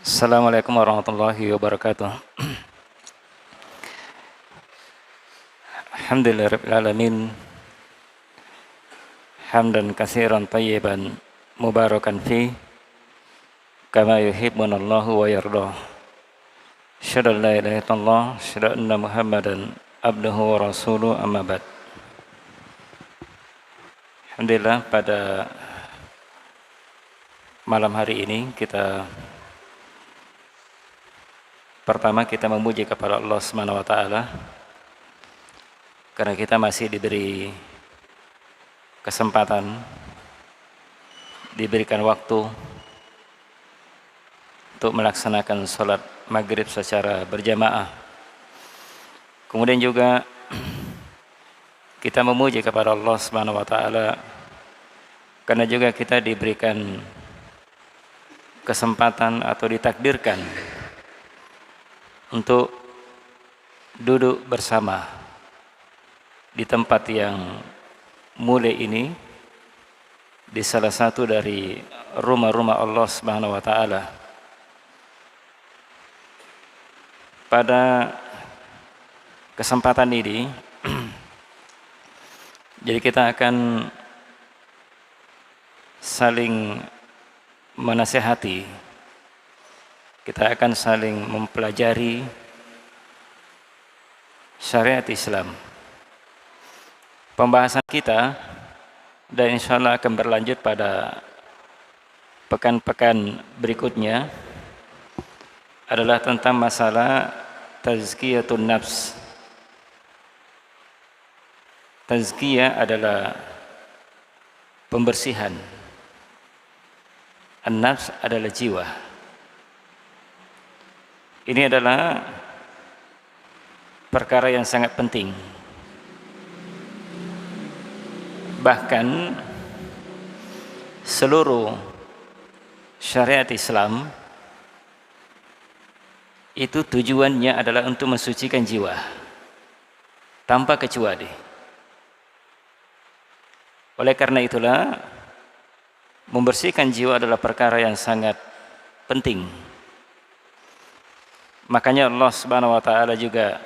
Assalamualaikum warahmatullahi wabarakatuh. Alhamdulillahirabbil alamin. Hamdan katsiran thayyiban mubarakan fi kama yuhibbunallahu wa yardah. Asyhadu an la ilaha illallah, asyhadu anna Muhammadan abduhu wa rasuluhu, amma ba'd. Alhamdulillah, pada malam hari ini pertama kita memuji kepada Allah Subhanahu wa taala karena kita masih diberi kesempatan, diberikan waktu untuk melaksanakan sholat maghrib secara berjamaah. Kemudian juga kita memuji kepada Allah Subhanahu wa taala karena juga kita diberikan kesempatan atau ditakdirkan untuk duduk bersama di tempat yang mulia ini, di salah satu dari rumah-rumah Allah Subhanahu wa taala. Pada kesempatan ini jadi kita akan saling menasihati, kita akan saling mempelajari syariat Islam. Pembahasan kita dan insya Allah akan berlanjut pada pekan-pekan berikutnya adalah tentang masalah tazkiyatun nafs. Tazkiyah adalah pembersihan, an-nafs adalah jiwa. Ini adalah perkara yang sangat penting. Bahkan seluruh syariat Islam itu tujuannya adalah untuk mensucikan jiwa tanpa kecuali. Oleh karena itulah membersihkan jiwa adalah perkara yang sangat penting. Makanya Allah Subhanahu wa taala juga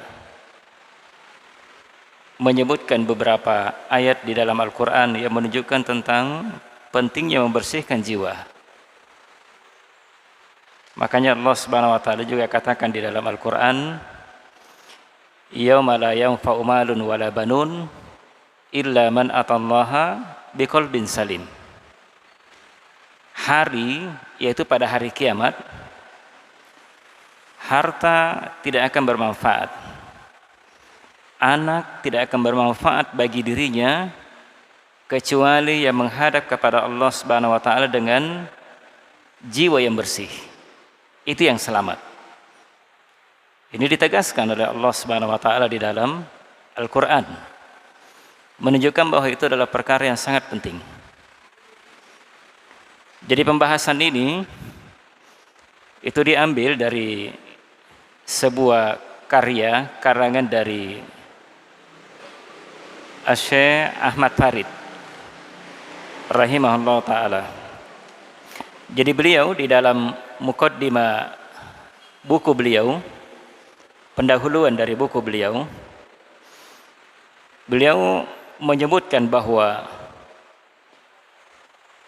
menyebutkan beberapa ayat di dalam Al-Qur'an yang menunjukkan tentang pentingnya membersihkan jiwa. Makanya Allah Subhanahu wa taala juga katakan di dalam Al-Qur'an, yauma la yanfa'u malun wala banun illa man atallaha biqalbin salim. Hari, yaitu pada hari kiamat, harta tidak akan bermanfaat, anak tidak akan bermanfaat bagi dirinya kecuali yang menghadap kepada Allah Subhanahu wa taala dengan jiwa yang bersih. Itu yang selamat. Ini ditegaskan oleh Allah Subhanahu wa taala di dalam Al-Qur'an, menunjukkan bahwa itu adalah perkara yang sangat penting. Jadi pembahasan ini itu diambil dari sebuah karya karangan dari Syekh Ahmad Farid rahimahullah ta'ala. Jadi beliau di dalam muqaddimah buku beliau, pendahuluan dari buku beliau, beliau menyebutkan bahwa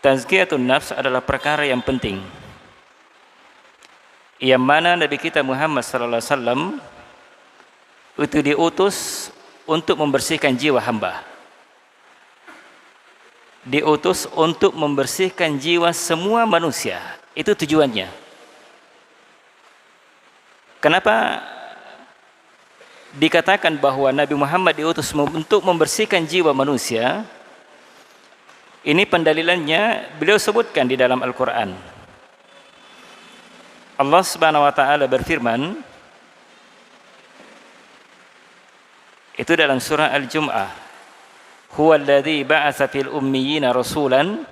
tazkiyatun nafs adalah perkara yang penting, yang mana Nabi kita Muhammad sallallahu alaihi wasallam itu diutus untuk membersihkan jiwa hamba. Diutus untuk membersihkan jiwa semua manusia. Itu tujuannya. Kenapa dikatakan bahwa Nabi Muhammad diutus untuk membersihkan jiwa manusia? Ini pendalilannya beliau sebutkan di dalam Al-Qur'an. Allah Subhanahu wa taala berfirman itu dalam surah Al-Jum'ah, huwallazi ba'atsa fil ummiyina rasulan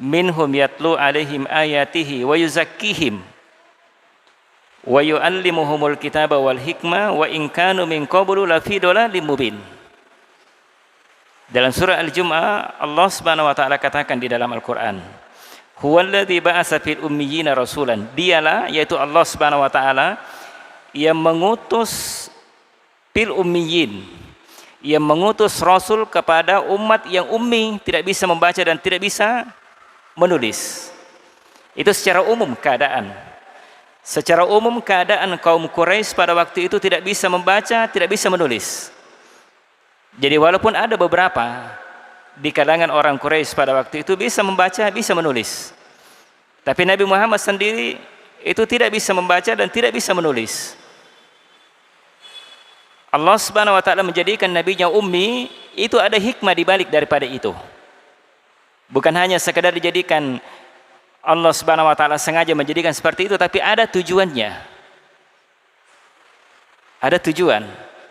minhum yatlu alaihim ayatihi wa yuzakkihim wa yu'allimuhumul kitaba wal hikmah wa in kanu min qablu lafi dhalalin mubin. Dalam surah Al-Jum'ah Allah Subhanahu wa taala katakan di dalam Al-Qur'an, Huwallazi ba'atsa fil ummiyina rasulan. Dialah, yaitu Allah Subhanahu wa taala, yang mengutus fil ummiyin, yang mengutus rasul kepada umat yang ummi, tidak bisa membaca dan tidak bisa menulis. Itu secara umum keadaan. Secara umum keadaan kaum Quraisy pada waktu itu tidak bisa membaca, tidak bisa menulis. Jadi walaupun ada beberapa di kalangan orang Quraisy pada waktu itu bisa membaca, bisa menulis, tapi Nabi Muhammad sendiri itu tidak bisa membaca dan tidak bisa menulis. Allah Subhanahu wa taala menjadikan nabinya ummi, itu ada hikmah di balik daripada itu. Bukan hanya sekadar dijadikan, Allah Subhanahu wa taala sengaja menjadikan seperti itu, tapi ada tujuannya. Ada tujuan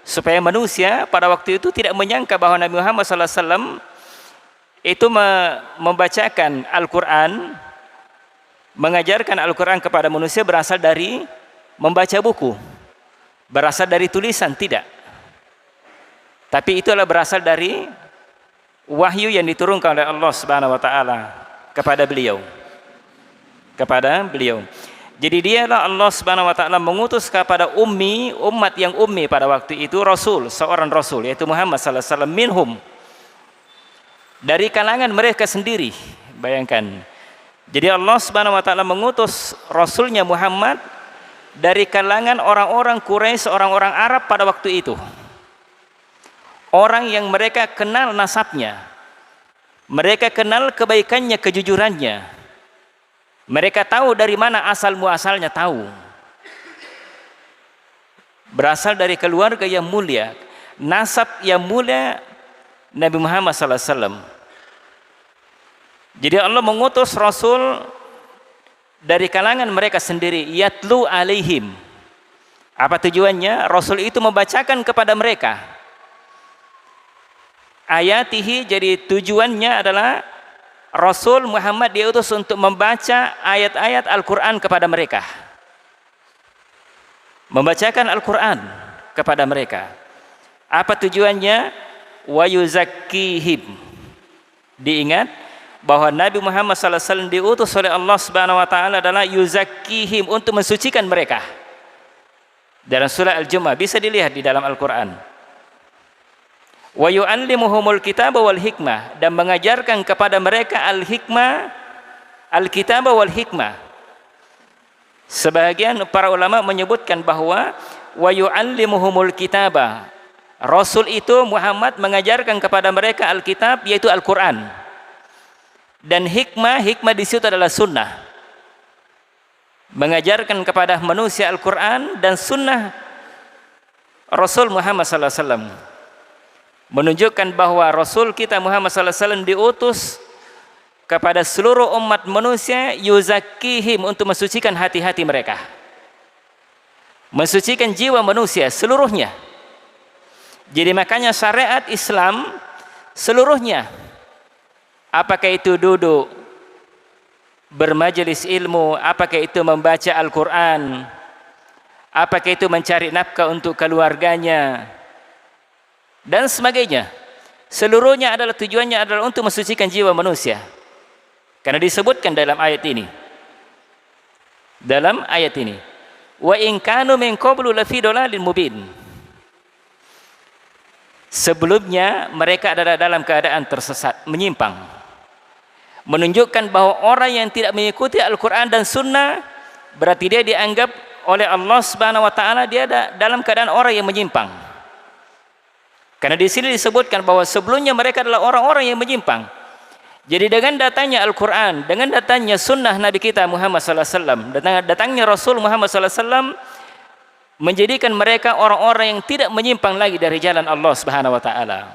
supaya manusia pada waktu itu tidak menyangka bahwa Nabi Muhammad SAW itu membacakan Al-Quran, mengajarkan Al-Quran kepada manusia berasal dari membaca buku, berasal dari tulisan, tidak. Tapi itulah berasal dari wahyu yang diturunkan oleh Allah Subhanahu wa taala kepada beliau. Jadi dialah Allah Subhanahu wa taala mengutus kepada ummi, umat yang ummi pada waktu itu, rasul, seorang rasul, yaitu Muhammad sallallahu alaihi wasallam, minhum, dari kalangan mereka sendiri. Bayangkan. Jadi Allah Subhanahu wa taala mengutus rasulnya Muhammad dari kalangan orang-orang Quraisy, orang-orang Arab pada waktu itu. Orang yang mereka kenal nasabnya, mereka kenal kebaikannya, kejujurannya. Mereka tahu dari mana asal muasalnya, tahu. Berasal dari keluarga yang mulia, nasab yang mulia Nabi Muhammad sallallahu alaihi wasallam. Jadi Allah mengutus rasul dari kalangan mereka sendiri, yatlu alaihim. Apa tujuannya? Rasul itu membacakan kepada mereka ayatihi. Jadi tujuannya adalah Rasul Muhammad diutus untuk membaca ayat-ayat Al-Quran kepada mereka, membacakan Al-Quran kepada mereka. Apa tujuannya? Wa yuzakkihim. Diingat bahwa Nabi Muhammad SAW diutus oleh Allah Subhanahu wa taala adalah yuzakkihim, untuk mensucikan mereka. Dalam surah Al-Jumu'ah bisa dilihat di dalam Al-Quran. Wa yu'allimuhumul kitaba wal hikmah, dan mengajarkan kepada mereka al-hikmah, al-kitaba wal hikmah. Sebagian para ulama menyebutkan bahwa wa yu'allimuhumul kitaba, Rasul itu Muhammad mengajarkan kepada mereka Alkitab, yaitu Al-Quran. Dan hikmah, hikmah di situ adalah sunnah. Mengajarkan kepada manusia Al-Quran dan sunnah Rasul Muhammad SAW. Menunjukkan bahwa Rasul kita Muhammad SAW diutus kepada seluruh umat manusia, yuzakkihim, untuk mensucikan hati-hati mereka, mensucikan jiwa manusia seluruhnya. Jadi makanya syariat Islam seluruhnya, apakah itu duduk bermajelis ilmu, apakah itu membaca Al-Quran, apakah itu mencari nafkah untuk keluarganya, dan sebagainya, seluruhnya adalah tujuannya adalah untuk mensucikan jiwa manusia. Karena disebutkan dalam ayat ini, wa in kanu min qablu lafi dhalalin mubin. Sebelumnya mereka adalah dalam keadaan tersesat, menyimpang. Menunjukkan bahwa orang yang tidak mengikuti Al-Quran dan Sunnah, berarti dia dianggap oleh Allah Subhanahu wa taala dia dalam keadaan orang yang menyimpang. Karena di sini disebutkan bahwa sebelumnya mereka adalah orang-orang yang menyimpang. Jadi dengan datangnya Al-Quran, dengan datangnya Sunnah Nabi kita Muhammad SAW, datangnya Rasul Muhammad SAW, menjadikan mereka orang-orang yang tidak menyimpang lagi dari jalan Allah Subhanahu wa taala.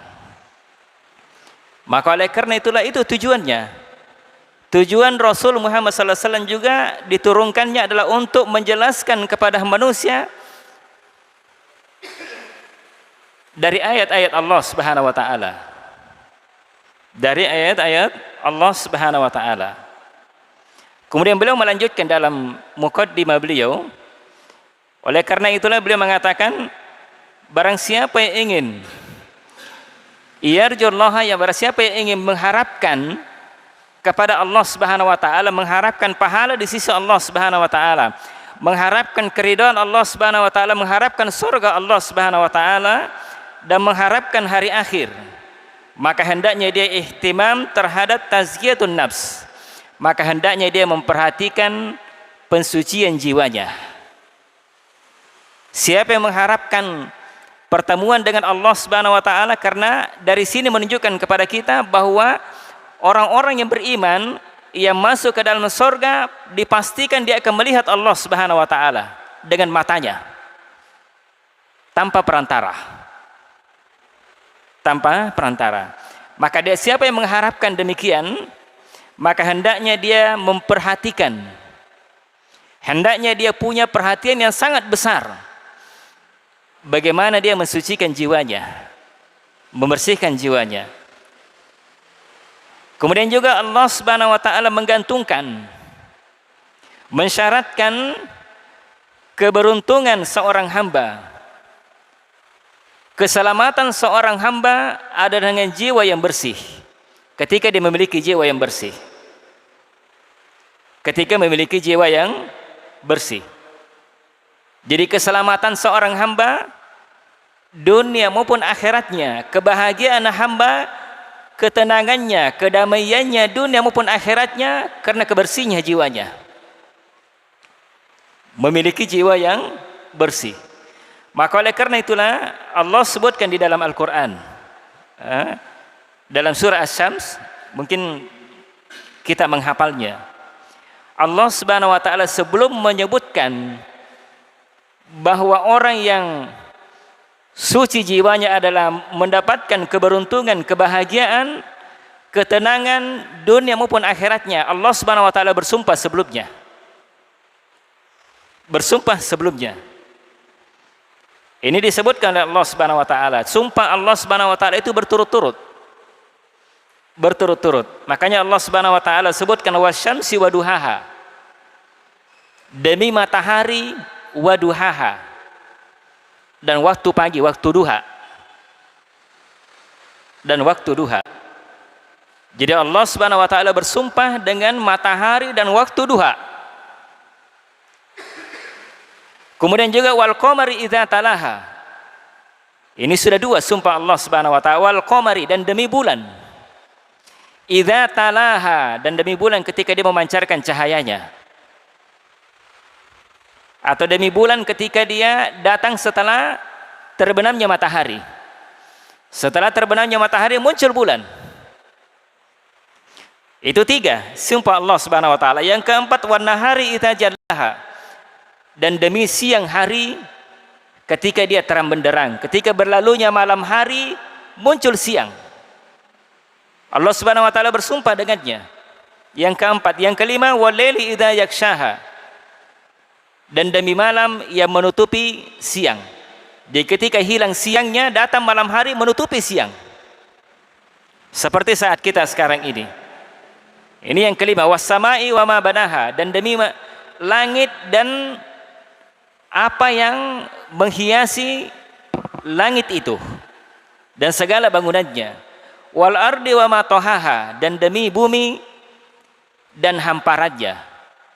Maka oleh karena itulah itu tujuannya. Tujuan Rasul Muhammad SAW juga diturunkannya adalah untuk menjelaskan kepada manusia dari ayat-ayat Allah Subhanahu wa taala. Dari ayat-ayat Allah Subhanahu wa taala. Kemudian beliau melanjutkan dalam muqaddimah beliau, oleh karena itulah beliau mengatakan, barang siapa yang ingin yarjullaha, ya barang siapa yang ingin mengharapkan kepada Allah Subhanahu wa taala, mengharapkan pahala di sisi Allah Subhanahu wa taala, mengharapkan keridhaan Allah Subhanahu wa taala, mengharapkan surga Allah Subhanahu wa taala, dan mengharapkan hari akhir, maka hendaknya dia ihtimam terhadap tazkiyatun nafs. Maka hendaknya dia memperhatikan pensucian jiwanya. Siapa yang mengharapkan pertemuan dengan Allah Subhanahu wa taala, karena dari sini menunjukkan kepada kita bahwa orang-orang yang beriman yang masuk ke dalam surga dipastikan dia akan melihat Allah Subhanahu wa taala dengan matanya, tanpa perantara. Tanpa perantara. Maka dia, siapa yang mengharapkan demikian, maka hendaknya dia memperhatikan, hendaknya dia punya perhatian yang sangat besar bagaimana dia mensucikan jiwanya, membersihkan jiwanya. Kemudian juga Allah Subhanahu wa taala menggantungkan, mensyaratkan keberuntungan seorang hamba, keselamatan seorang hamba ada dengan jiwa yang bersih. Ketika dia memiliki jiwa yang bersih, ketika memiliki jiwa yang bersih. Jadi keselamatan seorang hamba dunia maupun akhiratnya, kebahagiaan hamba, ketenangannya, kedamaiannya dunia maupun akhiratnya karena kebersihnya jiwanya. Memiliki jiwa yang bersih. Maka oleh karena itulah Allah sebutkan di dalam Al-Quran, dalam surah Asy-Syams, mungkin kita menghafalnya. Allah Subhanahu wa taala sebelum menyebutkan bahwa orang yang suci jiwanya adalah mendapatkan keberuntungan, kebahagiaan, ketenangan dunia maupun akhiratnya, Allah Subhanahu wa taala bersumpah sebelumnya. Bersumpah sebelumnya. Ini disebutkan oleh Allah Subhanahu wa taala. Sumpah Allah Subhanahu wa taala itu berturut-turut. Berturut-turut. Makanya Allah Subhanahu wa taala sebutkan wasyamsi waduhaha. Demi matahari waduhaha, dan waktu pagi, waktu duha, dan waktu duha. Jadi Allah Subhanahu wa taala bersumpah dengan matahari dan waktu duha. Kemudian juga wal qamari idza talaha. Ini sudah dua sumpah Allah Subhanahu wa taala. Wal qamari, dan demi bulan. Idza talaha, dan demi bulan ketika dia memancarkan cahayanya. Atau demi bulan ketika dia datang setelah terbenamnya matahari. Setelah terbenamnya matahari muncul bulan. Itu tiga sumpah Allah Subhanahu wa taala. Yang keempat wan nahari idza jallaha, dan demi siang hari ketika dia terang benderang, ketika berlalunya malam hari muncul siang. Allah Subhanahu wa taala bersumpah dengannya. Yang keempat, yang kelima wal laili idza yakshaha, dan demi malam yang menutupi siang. Jadi ketika hilang siangnya, datang malam hari menutupi siang. Seperti saat kita sekarang ini. Ini yang kelima, was-sama'i wa ma banaha, dan demi langit dan apa yang menghiasi langit itu dan segala bangunannya. Wal ardi wa ma tahaha, dan demi bumi dan hamparannya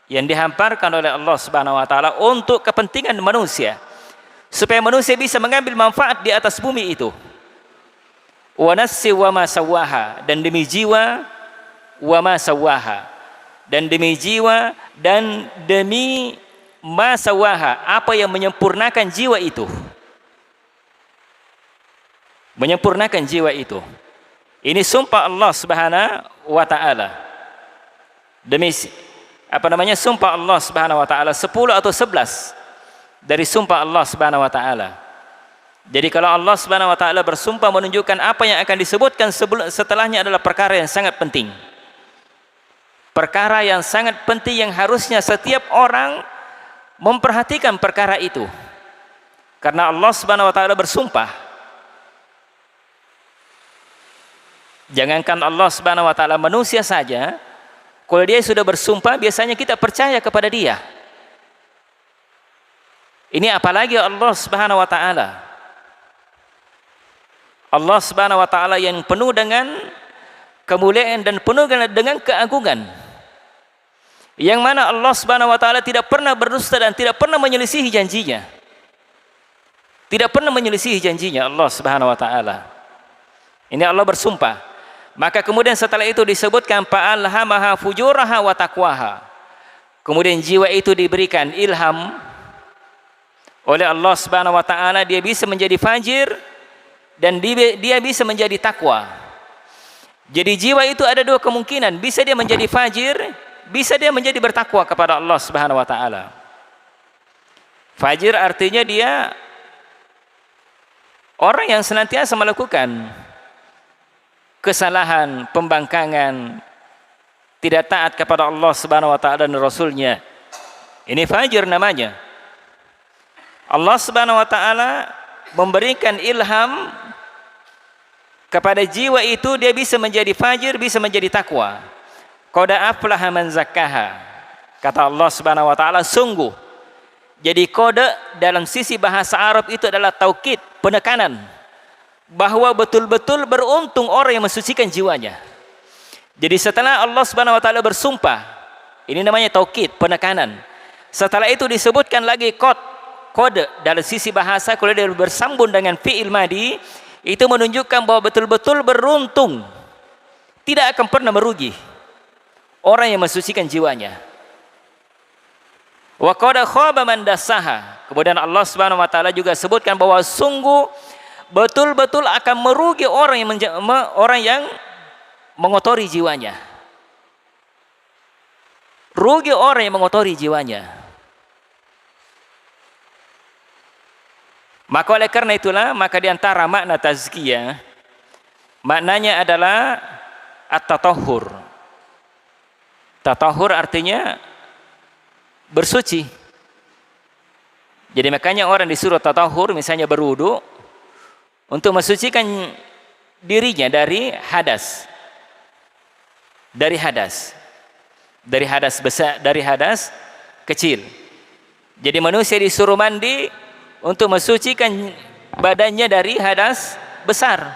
yang dihamparkan oleh Allah Subhanahu wa taala untuk kepentingan manusia, supaya manusia bisa mengambil manfaat di atas bumi itu. Wa nafsi wa ma sawaha, dan demi jiwa, wa ma sawaha, dan demi jiwa, dan demi ma sawaha, apa yang menyempurnakan jiwa itu. Menyempurnakan jiwa itu. Ini sumpah Allah Subhanahu wa taala. Demi sumpah Allah Subhanahu wa taala 10 atau 11 dari sumpah Allah Subhanahu wa taala. Jadi kalau Allah Subhanahu wa taala bersumpah, menunjukkan apa yang akan disebutkan setelahnya adalah perkara yang sangat penting. Perkara yang sangat penting yang harusnya setiap orang memperhatikan perkara itu. Karena Allah Subhanahu wa taala bersumpah. Jangankan Allah Subhanahu wa taala, manusia saja kalau dia sudah bersumpah, biasanya kita percaya kepada dia. Ini apalagi Allah Subhanahu wa taala. Allah Subhanahu wa taala yang penuh dengan kemuliaan dan penuh dengan keagungan, yang mana Allah Subhanahu wa taala tidak pernah berdusta dan tidak pernah menyelisihi janjinya. Tidak pernah menyelisihi janjinya Allah Subhanahu wa taala. Ini Allah bersumpah. Maka kemudian setelah itu disebutkan fa'alhamaha fujuraha wa taqwaha. Kemudian jiwa itu diberikan ilham oleh Allah Subhanahu wa taala, dia bisa menjadi fajir dan dia bisa menjadi takwa. Jadi jiwa itu ada dua kemungkinan, bisa dia menjadi fajir, bisa dia menjadi bertakwa kepada Allah Subhanahu wa taala. Fajir artinya dia orang yang senantiasa melakukan kesalahan, pembangkangan, tidak taat kepada Allah Subhanahu wa taala dan Rasulnya. Ini fajir namanya. Allah Subhanahu wa taala memberikan ilham kepada jiwa itu, dia bisa menjadi fajir, bisa menjadi takwa. Qad aflaha man zakkaha. Kata Allah Subhanahu wa taala, sungguh. Jadi kode dalam sisi bahasa Arab itu adalah taukid, penekanan, bahwa betul-betul beruntung orang yang mensucikan jiwanya. Jadi setelah Allah Subhanahu wa taala bersumpah, ini namanya taukid, penekanan. Setelah itu disebutkan lagi kode dalam sisi bahasa, kalau dia bersambung dengan fi'il madi, itu menunjukkan bahwa betul-betul beruntung, tidak akan pernah merugi orang yang mensucikan jiwanya. Wa qad khaba man dassaha. Kemudian Allah Subhanahu wa taala juga sebutkan bahwa sungguh betul-betul akan merugi orang yang mengotori jiwanya. Rugi orang yang mengotori jiwanya. Maka oleh karena itulah, maka di antara makna tazkiyah, maknanya adalah at-tatahhur. Tatahhur artinya bersuci. Jadi makanya orang disuruh tatahhur, misalnya berwudu, untuk mensucikan dirinya dari hadas. Dari hadas. Dari hadas besar, dari hadas kecil. Jadi manusia disuruh mandi untuk mensucikan badannya dari hadas besar.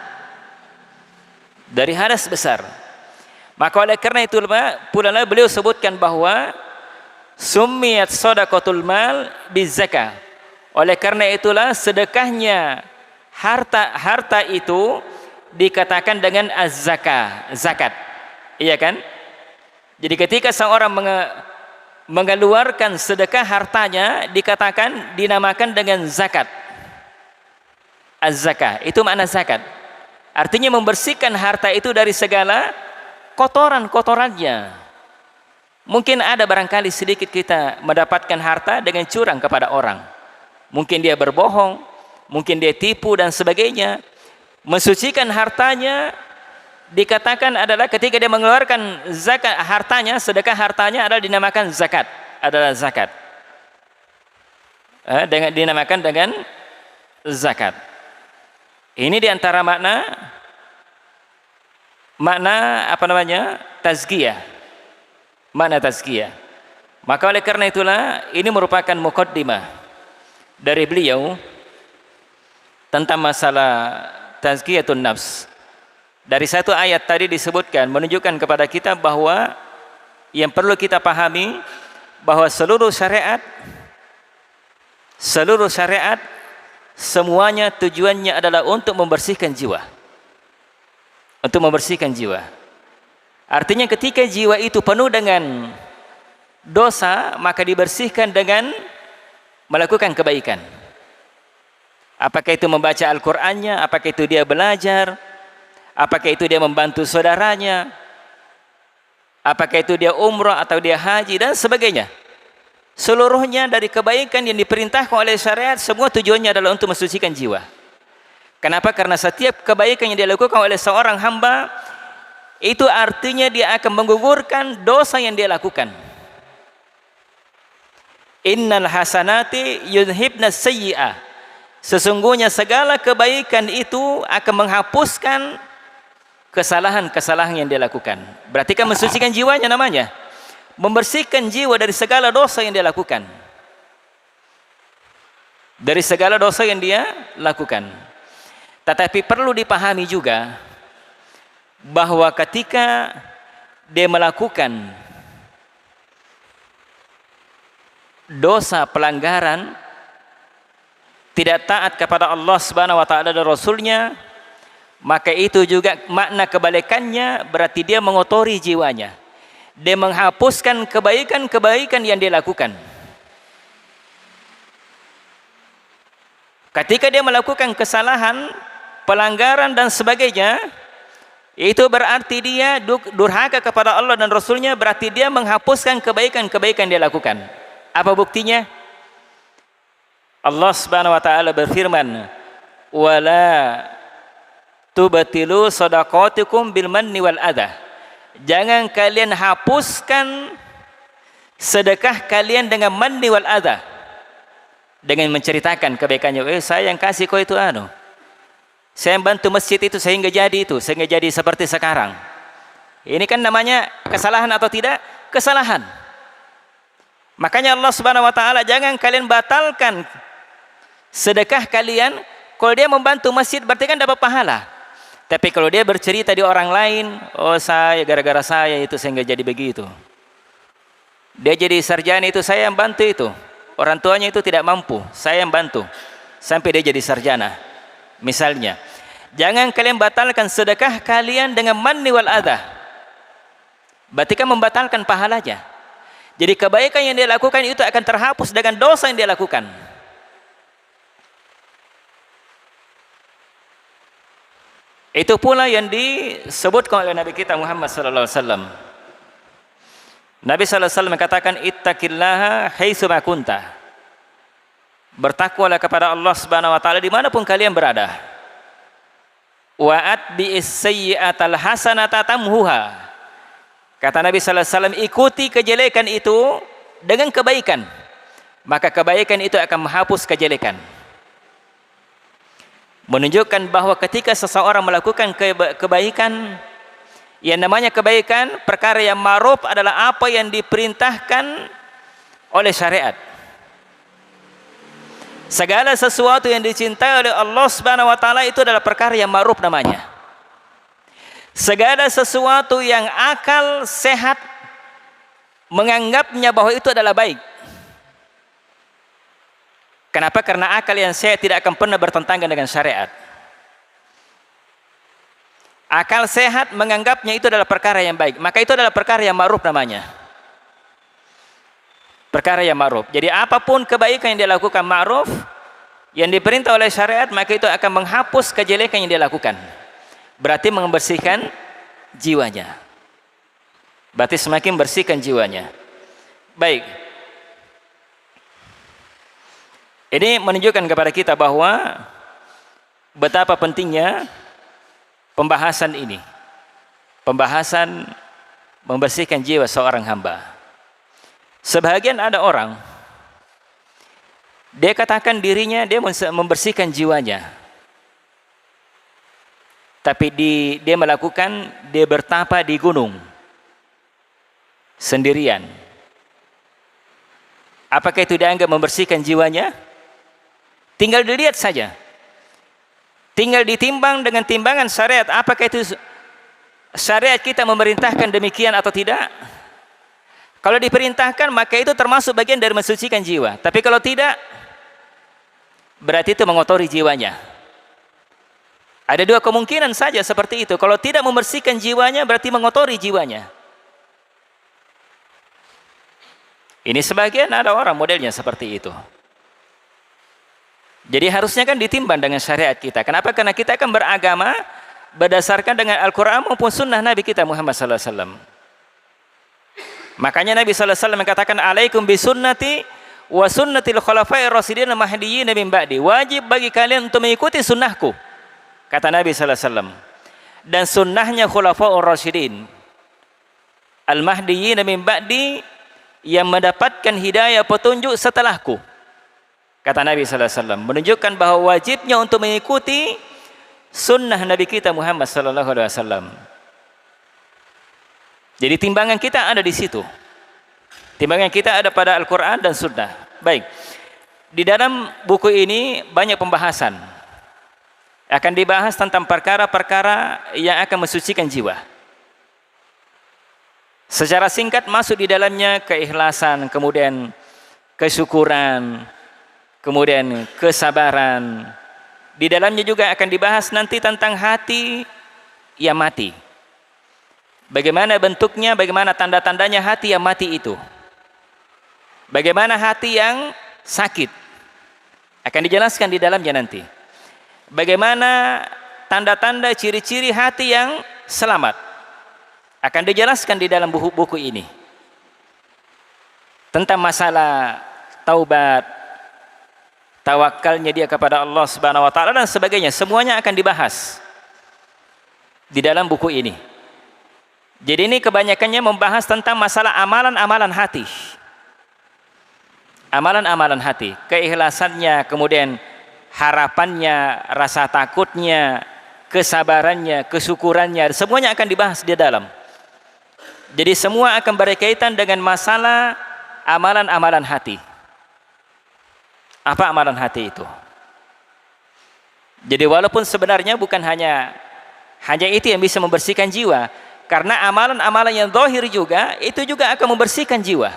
Dari hadas besar. Maka oleh karena itu pula beliau sebutkan bahwa summiyat sadaqatul mal bizakah. Oleh karena itulah sedekahnya harta itu dikatakan dengan az-zakah, zakat. Iya kan? Jadi ketika seorang mengeluarkan sedekah hartanya, dinamakan dengan zakat. Az-zakah, itu makna zakat. Artinya membersihkan harta itu dari segala kotoran-kotorannya. Mungkin ada barangkali sedikit kita mendapatkan harta dengan curang kepada orang. Mungkin dia berbohong, mungkin dia tipu dan sebagainya. Mensucikan hartanya dikatakan adalah ketika dia mengeluarkan zakat hartanya, sedekah hartanya adalah dinamakan zakat, adalah zakat. Dinamakan dengan zakat. Ini diantara makna apa namanya? Tazkiyah. Makna tazkiyah. Maka oleh karena itulah ini merupakan muqaddimah dari beliau tentang masalah tazkiyatun nafs. Dari satu ayat tadi disebutkan menunjukkan kepada kita bahwa yang perlu kita pahami bahwa seluruh syariat semuanya tujuannya adalah untuk membersihkan jiwa. Untuk membersihkan jiwa. Artinya ketika jiwa itu penuh dengan dosa, maka dibersihkan dengan melakukan kebaikan. Apakah itu membaca Al-Qur'annya, apakah itu dia belajar, apakah itu dia membantu saudaranya, apakah itu dia umrah atau dia haji dan sebagainya. Seluruhnya dari kebaikan yang diperintahkan oleh syariat, semua tujuannya adalah untuk mensucikan jiwa. Kenapa? Karena setiap kebaikan yang dilakukan oleh seorang hamba, itu artinya dia akan menggugurkan dosa yang dia lakukan. Innal hasanati yudhibnas sayyi'ah. Sesungguhnya segala kebaikan itu akan menghapuskan kesalahan-kesalahan yang dia lakukan. Berarti kan mensucikan jiwanya namanya. Membersihkan jiwa dari segala dosa yang dia lakukan. Dari segala dosa yang dia lakukan. Tetapi perlu dipahami juga bahwa ketika dia melakukan dosa pelanggaran, tidak taat kepada Allah Subhanahu wa taala dan Rasulnya, maka itu juga makna kebalikannya, berarti dia mengotori jiwanya. Dia menghapuskan kebaikan-kebaikan yang dia lakukan. Ketika dia melakukan kesalahan, pelanggaran dan sebagainya, itu berarti dia durhaka kepada Allah dan Rasulnya, berarti dia menghapuskan kebaikan-kebaikan dia lakukan. Apa buktinya? Allah Subhanahu wa taala berfirman, "Wala tubtilu shadaqatikum bil manni wal adha." Jangan kalian hapuskan sedekah kalian dengan manni wal adha, dengan menceritakan kebaikannya. Saya yang kasih kau itu saya yang bantu masjid itu sehingga jadi seperti sekarang. Ini kan namanya kesalahan atau tidak? Kesalahan. Makanya Allah Subhanahu wa taala, jangan kalian batalkan sedekah kalian. Kalau dia membantu masjid berarti kan dapat pahala. Tapi kalau dia bercerita di orang lain, saya gara-gara saya itu sehingga jadi begitu. Dia jadi sarjana itu saya yang bantu itu. Orang tuanya itu tidak mampu, saya yang bantu sampai dia jadi sarjana. Misalnya, jangan kalian batalkan sedekah kalian dengan manni wal adha. Berarti kan membatalkan pahalanya. Jadi kebaikan yang dia lakukan itu akan terhapus dengan dosa yang dia lakukan. Itu pula yang disebutkan oleh Nabi kita Muhammad sallallahu alaihi wasallam. Nabi sallallahu alaihi wasallam mengatakan, ittaqillaha haitsu ma kunta. Bertakwalah kepada Allah Subhanahu wa taala dimanapun kalian berada. Wa atbi'is sayyi'atal hasanata tamhuha. Kata Nabi sallallahu alaihi wasallam, ikuti kejelekan itu dengan kebaikan, maka kebaikan itu akan menghapus kejelekan. Menunjukkan bahwa ketika seseorang melakukan kebaikan, yang namanya kebaikan, perkara yang ma'ruf adalah apa yang diperintahkan oleh syariat. Segala sesuatu yang dicintai oleh Allah Subhanahu wa taala itu adalah perkara yang ma'ruf namanya. Segala sesuatu yang akal sehat menganggapnya bahwa itu adalah baik. Kenapa? Karena akal yang sehat tidak akan pernah bertentangan dengan syariat. Akal sehat menganggapnya itu adalah perkara yang baik, maka itu adalah perkara yang ma'ruf namanya. Perkara yang ma'ruf. Jadi apapun kebaikan yang dia lakukan ma'ruf, yang diperintah oleh syariat, maka itu akan menghapus kejelekan yang dia lakukan. Berarti membersihkan jiwanya. Berarti semakin bersihkan jiwanya. Baik. Ini menunjukkan kepada kita bahwa betapa pentingnya pembahasan ini. Pembahasan membersihkan jiwa seorang hamba. Sebahagian ada orang, dia katakan dirinya dia membersihkan jiwanya. Tapi dia melakukan, dia bertapa di gunung sendirian. Apakah itu dianggap membersihkan jiwanya? Tinggal dilihat saja. Tinggal ditimbang dengan timbangan syariat. Apakah itu syariat kita memerintahkan demikian atau tidak? Kalau diperintahkan, maka itu termasuk bagian dari mensucikan jiwa. Tapi kalau tidak, berarti itu mengotori jiwanya. Ada dua kemungkinan saja seperti itu. Kalau tidak membersihkan jiwanya, berarti mengotori jiwanya. Ini sebagian ada orang modelnya seperti itu. Jadi harusnya kan ditimbang dengan syariat kita. Kenapa? Karena kita akan beragama berdasarkan dengan Al-Quran maupun sunnah Nabi kita Muhammad sallallahu alaihi wasallam. Makanya Nabi sallallahu alaihi wasallam mengatakan, alaikum bisunnati wa sunnatil khulafa'ir rasyidin mahdiyyin min ba'di. Wajib bagi kalian untuk mengikuti sunnahku, kata Nabi sallallahu alaihi wasallam, dan sunnahnya khulafa'ur rasyidin al-mahdiyyin min ba'di, yang mendapatkan hidayah petunjuk setelahku, kata Nabi sallallahu alaihi wasallam, menunjukkan bahwa wajibnya untuk mengikuti sunnah Nabi kita Muhammad sallallahu alaihi wasallam. Jadi timbangan kita ada di situ. Timbangan kita ada pada Al-Quran dan Sunnah. Baik. Di dalam buku ini banyak pembahasan. Akan dibahas tentang perkara-perkara yang akan mensucikan jiwa. Secara singkat masuk di dalamnya keikhlasan, kemudian kesyukuran, kemudian kesabaran. Di dalamnya juga akan dibahas nanti tentang hati yang mati. Bagaimana bentuknya, bagaimana tanda-tandanya hati yang mati itu. Bagaimana hati yang sakit. Akan dijelaskan di dalamnya nanti. Bagaimana tanda-tanda ciri-ciri hati yang selamat. Akan dijelaskan di dalam buku ini. Tentang masalah taubat, tawakalnya dia kepada Allah Subhanahu wa taala dan sebagainya, semuanya akan dibahas di dalam buku ini. Jadi ini kebanyakannya membahas tentang masalah amalan-amalan hati. Amalan-amalan hati, keikhlasannya, kemudian harapannya, rasa takutnya, kesabarannya, kesyukurannya, semuanya akan dibahas di dalam. Jadi semua akan berkaitan dengan masalah amalan-amalan hati. Apa amalan hati itu? Jadi walaupun sebenarnya bukan hanya itu yang bisa membersihkan jiwa, karena amalan-amalan yang zahir juga itu juga akan membersihkan jiwa.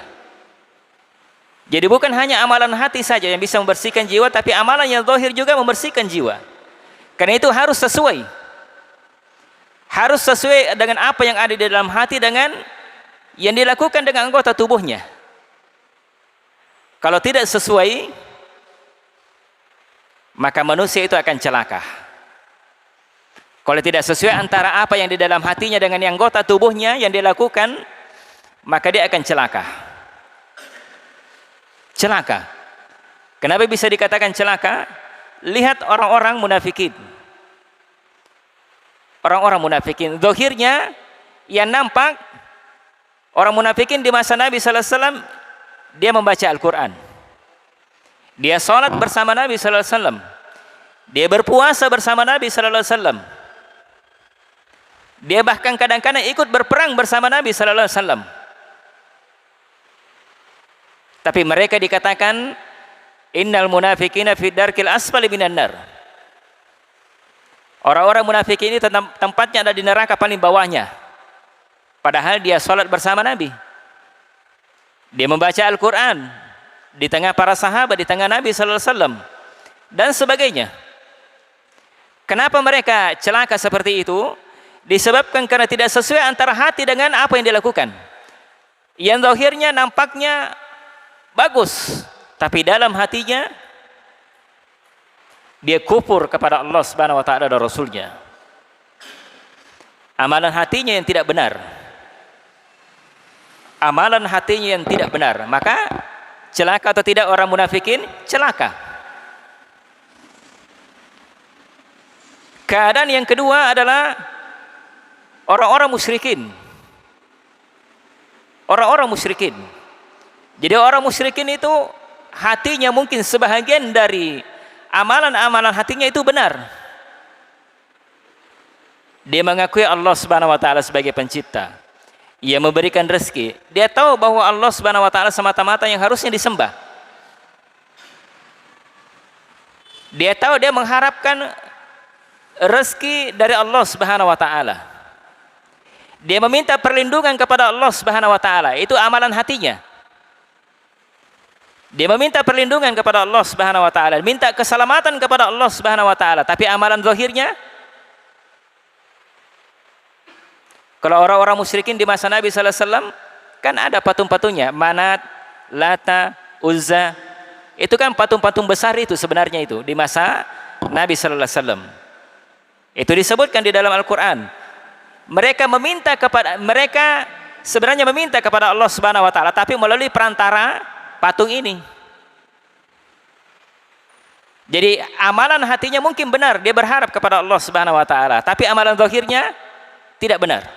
Jadi bukan hanya amalan hati saja yang bisa membersihkan jiwa, tapi amalan yang zahir juga membersihkan jiwa. Karena itu harus sesuai. Harus sesuai dengan apa yang ada di dalam hati dengan yang dilakukan dengan anggota tubuhnya. Kalau tidak sesuai, maka manusia itu akan celaka. Kalau tidak sesuai antara apa yang di dalam hatinya dengan yang anggota tubuhnya yang dilakukan, maka dia akan celaka. Celaka. Kenapa bisa dikatakan celaka? Lihat orang-orang munafikin. Orang-orang munafikin, zahirnya yang nampak orang munafikin di masa Nabi sallallahu alaihi wasallam, dia membaca Al-Qur'an. Dia salat bersama Nabi sallallahu alaihi wasallam. Dia berpuasa bersama Nabi sallallahu alaihi wasallam. Dia bahkan kadang-kadang ikut berperang bersama Nabi sallallahu alaihi wasallam. Tapi mereka dikatakan innal munafiqina fi darkil asfali minan nar. Orang-orang munafik ini tempatnya ada di neraka paling bawahnya. Padahal dia salat bersama Nabi. Dia membaca Al-Qur'an di tengah para sahabat, di tengah Nabi sallallahu alaihi wasallam dan sebagainya. Kenapa mereka celaka seperti itu? Disebabkan karena tidak sesuai antara hati dengan apa yang dilakukan. Yang zahirnya nampaknya bagus, tapi dalam hatinya dia kufur kepada Allah Subhanahu wa taala dan Rasulnya. Amalan hatinya yang tidak benar. Amalan hatinya yang tidak benar. Maka celaka atau tidak orang munafikin? Celaka. Keadaan yang kedua adalah orang-orang musyrikin. Orang-orang musyrikin. Jadi orang musyrikin itu hatinya mungkin sebahagian dari amalan-amalan hatinya itu benar. Dia mengakui Allah Subhanahu wa taala sebagai pencipta. Ia memberikan rezeki. Dia tahu bahwa Allah Subhanahu wa taala semata-mata yang harusnya disembah. Dia tahu dia mengharapkan rezeki dari Allah Subhanahu wa taala. Dia meminta perlindungan kepada Allah Subhanahu wa taala, itu amalan hatinya. Dia meminta perlindungan kepada Allah Subhanahu wa taala, minta keselamatan kepada Allah Subhanahu wa taala, tapi amalan zahirnya, kalau orang-orang musyrikin di masa Nabi sallallahu alaihi wasallam kan ada patung-patungnya, Manat, Lata, Uzza. Itu kan patung-patung besar itu sebenarnya itu di masa Nabi sallallahu alaihi wasallam. Itu disebutkan di dalam Al-Qur'an. Mereka sebenarnya meminta kepada Allah Subhanahu wa taala, tapi melalui perantara patung ini. Jadi amalan hatinya mungkin benar, dia berharap kepada Allah Subhanahu wa taala, tapi amalan zahirnya tidak benar.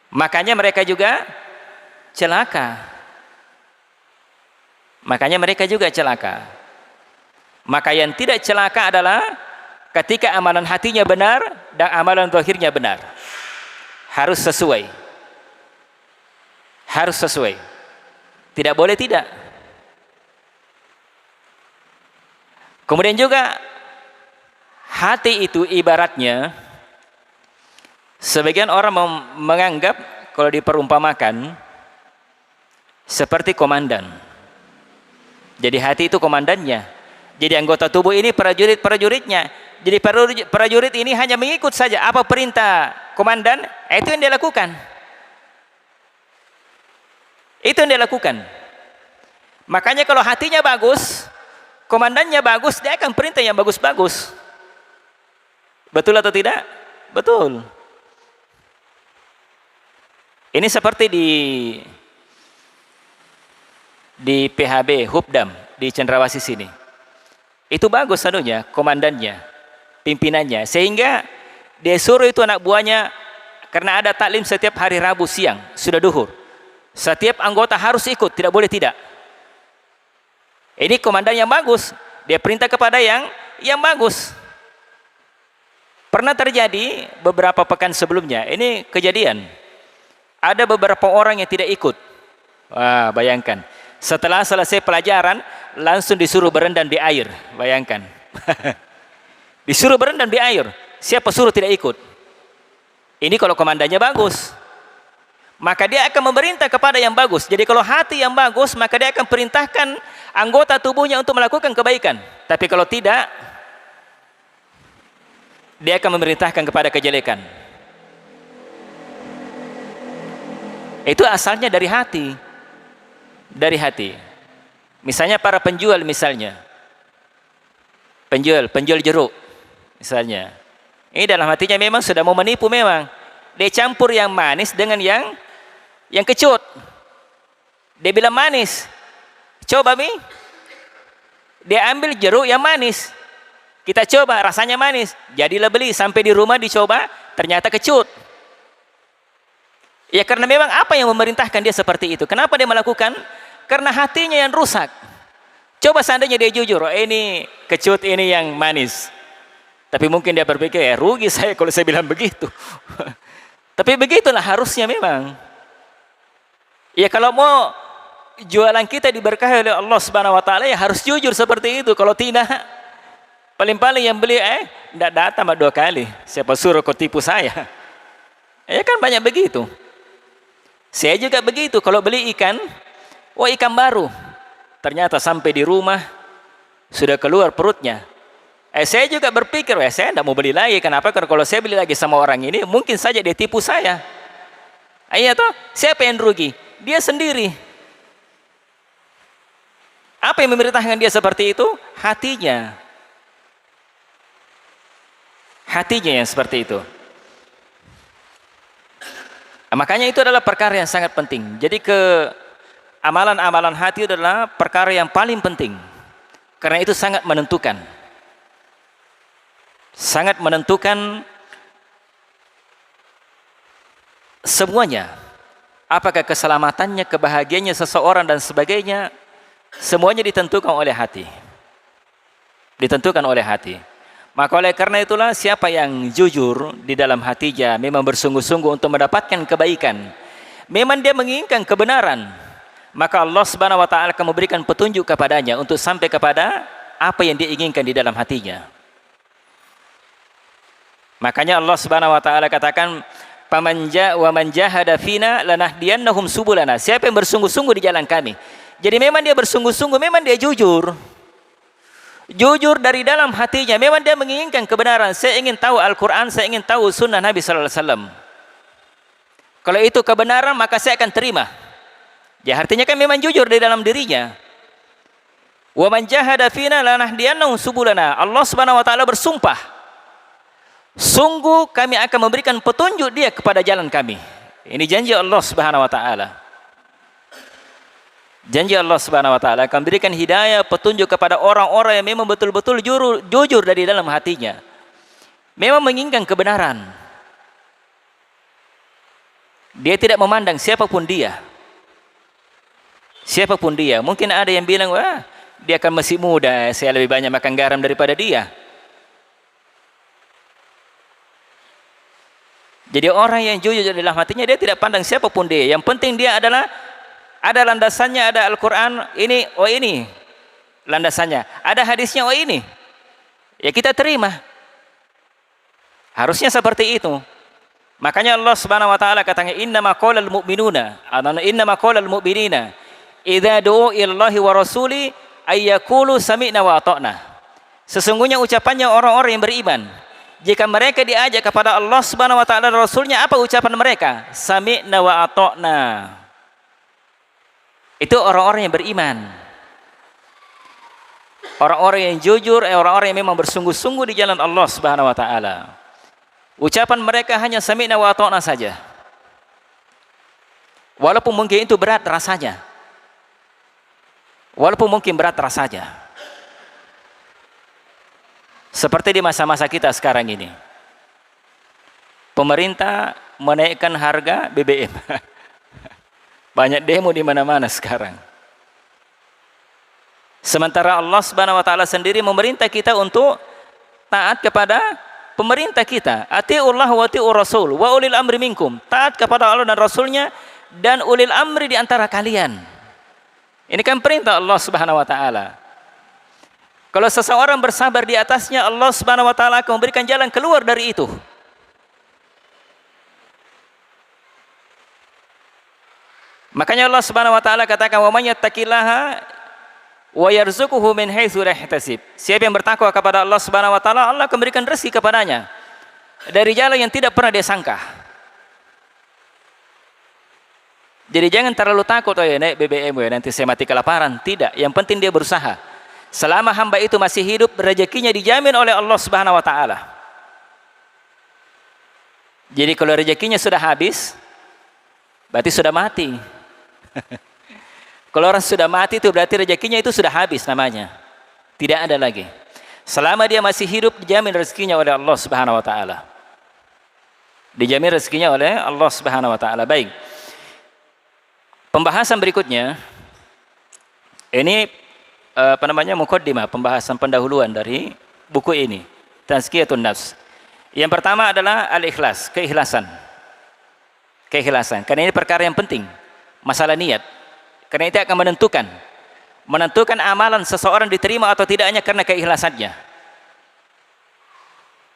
Makanya mereka juga celaka. Maka yang tidak celaka adalah ketika amalan hatinya benar dan amalan zahirnya benar. Harus sesuai. Tidak boleh tidak. Kemudian juga Hati itu ibaratnya, sebagian orang menganggap kalau diperumpamakan seperti komandan. Jadi hati itu komandannya. Jadi anggota tubuh ini prajurit-prajuritnya. Jadi prajurit ini hanya mengikut saja apa perintah komandan, itu yang dia lakukan. Itu yang dia lakukan. Makanya kalau hatinya bagus, komandannya bagus, dia akan perintah yang bagus-bagus. Betul atau tidak? Betul. Ini seperti di PHB, Hubdam, di Cendrawasih sini. Itu bagus anunya, komandannya, pimpinannya. Sehingga dia suruh itu anak buahnya, karena ada taklim setiap hari Rabu siang, sudah duhur. Setiap anggota harus ikut, tidak boleh tidak. Ini komandan yang bagus, dia perintah kepada yang bagus. Pernah terjadi beberapa pekan sebelumnya, ini kejadian. Ada beberapa orang yang tidak ikut. Wah, bayangkan. Setelah selesai pelajaran, langsung disuruh berendam di air. Bayangkan. Disuruh berendam di air. Siapa suruh tidak ikut? Ini kalau komandannya bagus. Maka dia akan memerintah kepada yang bagus. Jadi kalau hati yang bagus, maka dia akan perintahkan anggota tubuhnya untuk melakukan kebaikan. Tapi kalau tidak, dia akan memerintahkan kepada kejelekan. Itu asalnya dari hati. Dari hati. Misalnya para penjual misalnya. Penjual jeruk misalnya. Ini dalam hatinya memang sudah mau menipu memang. Dia campur yang manis dengan yang kecut. Dia bilang manis. Coba Mi. Dia ambil jeruk yang manis. Kita coba, rasanya manis. Jadilah beli, sampai di rumah dicoba, ternyata kecut. Ya karena memang apa yang memerintahkan dia seperti itu. Kenapa dia melakukan? Karena hatinya yang rusak. Coba seandainya dia jujur, oh ini kecut, ini yang manis. Tapi mungkin dia berpikir, ya rugi saya kalau saya bilang begitu. Tapi begitulah harusnya memang. Ya kalau mau jualan kita diberkahi oleh Allah Subhanahu wa taala, ya harus jujur seperti itu. Kalau tidak, paling-paling yang beli tidak datang 2 kali. Siapa suruh kau tipu saya? Ya kan banyak begitu. Saya juga begitu, kalau beli ikan, ikan baru. Ternyata sampai di rumah sudah keluar perutnya. Saya juga berpikir, saya tidak mau beli lagi. Kenapa? Karena kalau saya beli lagi sama orang ini, mungkin saja dia tipu saya. Iya toh, siapa yang rugi? Dia sendiri. Apa yang memerintahkan dia seperti itu? Hatinya. Hatinya yang seperti itu. Makanya itu adalah perkara yang sangat penting. Jadi amalan-amalan hati adalah perkara yang paling penting. Karena itu sangat menentukan. Sangat menentukan semuanya. Apakah keselamatannya, kebahagiaannya seseorang dan sebagainya, semuanya ditentukan oleh hati. Ditentukan oleh hati. Maka oleh karena itulah siapa yang jujur di dalam hatinya, memang bersungguh-sungguh untuk mendapatkan kebaikan, memang dia menginginkan kebenaran, maka Allah Subhanahu wa taala akan memberikan petunjuk kepadanya untuk sampai kepada apa yang dia inginkan di dalam hatinya. Makanya Allah Subhanahu wa taala katakan, "Faman wa man jahada fina lanahdiyannahum subulana." Siapa yang bersungguh-sungguh di jalan kami. Jadi memang dia bersungguh-sungguh, memang dia jujur. Jujur dari dalam hatinya, memang dia menginginkan kebenaran. Saya ingin tahu Al-Quran, saya ingin tahu sunnah Nabi sallallahu alaihi wasallam. Kalau itu kebenaran, maka saya akan terima. Ya artinya kan memang jujur di dalam dirinya. Wa man jahada fina lanahdiyannahum subulana. Allah Subhanahu wa taala bersumpah, sungguh kami akan memberikan petunjuk dia kepada jalan kami. Ini janji Allah Subhanahu wa taala. Janji Allah Subhanahu wa taala akan berikan hidayah, petunjuk kepada orang-orang yang memang betul-betul jujur dari dalam hatinya. Memang menginginkan kebenaran. Dia tidak memandang siapapun dia. Siapapun dia. Mungkin ada yang bilang, wah, dia kan masih muda, saya lebih banyak makan garam daripada dia. Jadi orang yang jujur di dalam hatinya, dia tidak pandang siapapun dia. Yang penting dia adalah ada landasannya, ada Al-Quran, ini landasannya. Ada hadisnya, ini. Ya kita terima. Harusnya seperti itu. Makanya Allah Subhanahu wa taala katanya innama qaulal mu'minuna atau innama qaulal mu'minina idza du'u ilallahi wa rasuli ayyaqulu sami'na wa ata'na. Sesungguhnya ucapannya orang-orang yang beriman jika mereka diajak kepada Allah Subhanahu wa taala dan Rasulnya, apa ucapan mereka? Sami'na wa ata'na. Itu orang-orang yang beriman. Orang-orang yang jujur, orang-orang yang memang bersungguh-sungguh di jalan Allah Subhanahu wa taala. Ucapan mereka hanya sami'na wa ata'na saja. Walaupun mungkin itu berat rasanya. Walaupun mungkin berat rasanya. Seperti di masa-masa kita sekarang ini. Pemerintah menaikkan harga BBM. Banyak demo di mana-mana sekarang. Sementara Allah Subhanahu wa taala sendiri memerintah kita untuk taat kepada pemerintah kita. Atiullah wa atiur rasul wa ulil amri minkum. Taat kepada Allah dan Rasulnya dan ulil amri di antara kalian. Ini kan perintah Allah Subhanahu wa taala. Kalau seseorang bersabar di atasnya, Allah Subhanahu wa taala akan memberikan jalan keluar dari itu. Makanya Allah Subhanahu wa taala katakan wa may yattaqillaha wa yarzuquhu min haitsu la yahtasib. Siapa yang bertakwa kepada Allah Subhanahu wa taala, Allah akan berikan rezeki kepadanya dari jalan yang tidak pernah dia sangka. Jadi jangan terlalu takut, oh ya naik BBM ya nanti saya mati kelaparan. Tidak, yang penting dia berusaha. Selama hamba itu masih hidup, rezekinya dijamin oleh Allah Subhanahu wa taala. Jadi kalau rezekinya sudah habis, berarti sudah mati. Kalau orang sudah mati itu berarti rezekinya itu sudah habis namanya. Tidak ada lagi. Selama dia masih hidup dijamin rezekinya oleh Allah Subhanahu wa taala. Dijamin rezekinya oleh Allah Subhanahu wa taala. Baik. Pembahasan berikutnya ini muqaddimah, pembahasan pendahuluan dari buku ini, Tazkiyatun Nafs. Yang pertama adalah al-ikhlas, keikhlasan. Keikhlasan. Karena ini perkara yang penting. Masalah niat. Karena itu akan menentukan amalan seseorang diterima atau tidaknya karena keikhlasannya.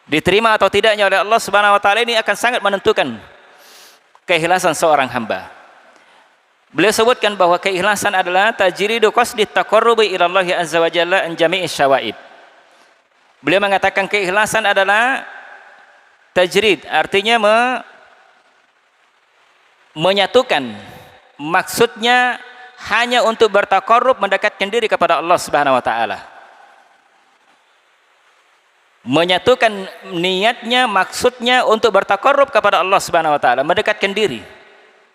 Diterima atau tidaknya oleh Allah Subhanahu wa taala ini akan sangat menentukan keikhlasan seorang hamba. Beliau sebutkan bahwa keikhlasan adalah tajridu qasdi taqarrubi ila Allah azza wa jalla an jami'i syawaib. Beliau mengatakan keikhlasan adalah tajrid, artinya menyatukan maksudnya hanya untuk bertaqarrub, mendekatkan diri kepada Allah Subhanahu wa taala. Menyatukan niatnya, maksudnya untuk bertaqarrub kepada Allah Subhanahu wa taala, mendekatkan diri.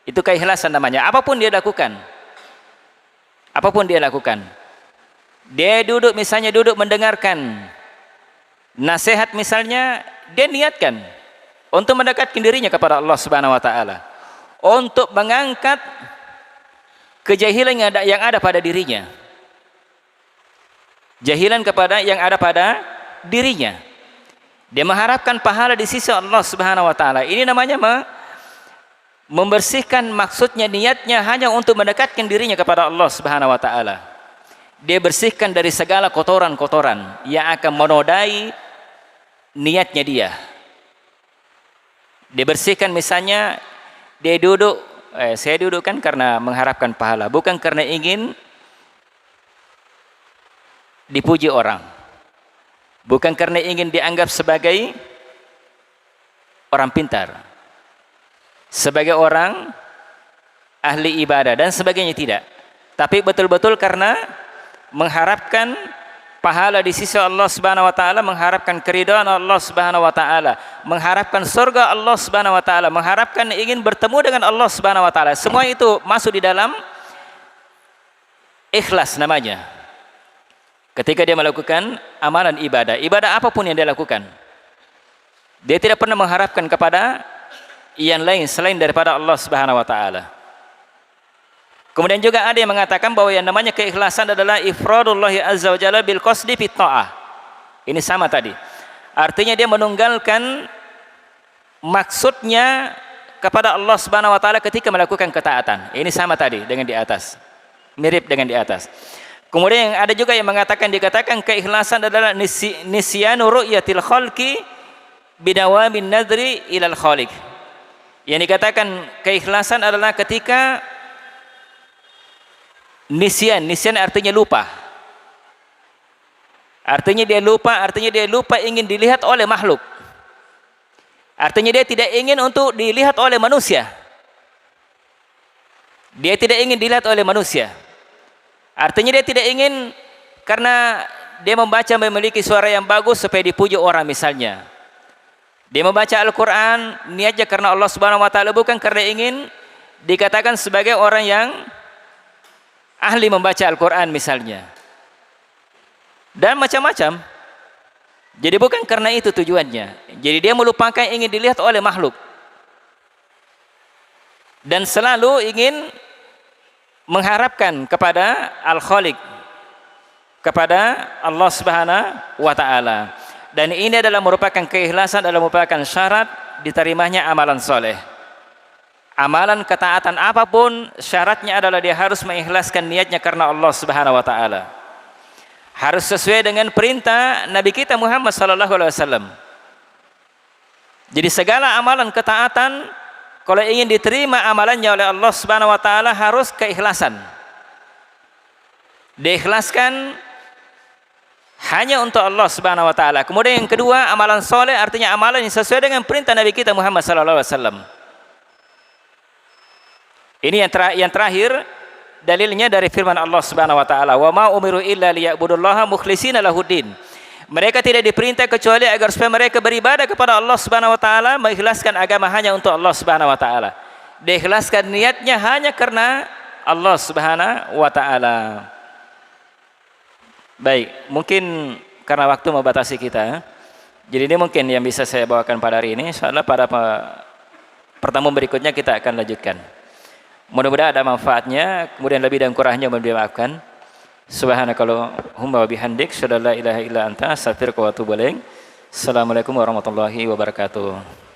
Itu keikhlasan namanya. Apapun dia lakukan. Apapun dia lakukan. Dia duduk misalnya mendengarkan nasihat misalnya, dia niatkan untuk mendekatkan dirinya kepada Allah Subhanahu wa taala. Untuk mengangkat kejahilan yang ada pada dirinya. Jahilan kepada yang ada pada dirinya. Dia mengharapkan pahala di sisi Allah Subhanahu wa taala. Ini namanya membersihkan, maksudnya niatnya hanya untuk mendekatkan dirinya kepada Allah Subhanahu wa taala. Dia bersihkan dari segala kotoran-kotoran yang akan menodai niatnya dia. Dia bersihkan misalnya dia duduk, saya duduk kan karena mengharapkan pahala, bukan karena ingin dipuji orang. Bukan karena ingin dianggap sebagai orang pintar, sebagai orang ahli ibadah dan sebagainya, tidak. Tapi betul-betul karena mengharapkan pahala di sisi Allah Subhanahu wa taala, mengharapkan keridhaan Allah Subhanahu wa taala, mengharapkan surga Allah Subhanahu wa taala, mengharapkan ingin bertemu dengan Allah Subhanahu wa taala. Semua itu masuk di dalam ikhlas namanya. Ketika dia melakukan amalan ibadah apapun yang dia lakukan, dia tidak pernah mengharapkan kepada yang lain selain daripada Allah Subhanahu wa taala. Kemudian juga ada yang mengatakan bahwa yang namanya keikhlasan adalah ifradullah azza wa jalla bil qasdi fit ta'ah. Ini sama tadi. Artinya dia menunggalkan maksudnya kepada Allah Subhanahu wa taala ketika melakukan ketaatan. Ini sama tadi dengan di atas. Mirip dengan di atas. Kemudian ada juga yang dikatakan keikhlasan adalah nisyanu ru'yatil khalqi bidawamin nadri ilal khaliq. Yang dikatakan keikhlasan adalah ketika nisyan artinya lupa. Artinya dia lupa ingin dilihat oleh makhluk. Artinya dia tidak ingin untuk dilihat oleh manusia. Dia tidak ingin dilihat oleh manusia. Artinya dia tidak ingin karena dia membaca memiliki suara yang bagus supaya dipuji orang misalnya. Dia membaca Al-Quran niatnya karena Allah Subhanahu Wa Taala, bukan karena ingin dikatakan sebagai orang yang ahli membaca Al-Quran misalnya. Dan macam-macam. Jadi bukan karena itu tujuannya. Jadi dia melupakan ingin dilihat oleh makhluk. Dan selalu ingin mengharapkan kepada Al-Khaliq, kepada Allah Subhanahu Wa Taala. Dan ini adalah merupakan keikhlasan, adalah merupakan syarat diterimanya amalan soleh. Amalan ketaatan apapun, syaratnya adalah dia harus mengikhlaskan niatnya karena Allah Subhanahu Wa Taala. Harus sesuai dengan perintah Nabi kita Muhammad sallallahu alaihi wasallam. Jadi segala amalan ketaatan, kalau ingin diterima amalannya oleh Allah Subhanahu Wa Taala, harus keikhlasan. Diikhlaskan hanya untuk Allah Subhanahu Wa Taala. Kemudian yang kedua, amalan soleh artinya amalan yang sesuai dengan perintah Nabi kita Muhammad sallallahu alaihi wasallam. Ini yang terakhir, dalilnya dari firman Allah Subhanahu Wa Taala, wa ma umiru illa liya'budullaha mukhlishina lahuddin. Mereka tidak diperintah kecuali agar supaya mereka beribadah kepada Allah Subhanahu Wa Taala, mengikhlaskan agama hanya untuk Allah Subhanahu Wa Taala. Diikhlaskan niatnya hanya karena Allah Subhanahu Wa Taala. Baik, mungkin karena waktu membatasi kita, jadi ini mungkin yang bisa saya bawakan pada hari ini. Insyaallah pada pertemuan berikutnya kita akan lanjutkan. Mudah-mudahan ada manfaatnya, kemudian lebih dan kurangnya mohon dimaafkan. Subhanakallahumma wa bihamdik, asyhadu an la ilaha illa anta, astaghfiruka wa atubu ilaik. Assalamualaikum warahmatullahi wabarakatuh.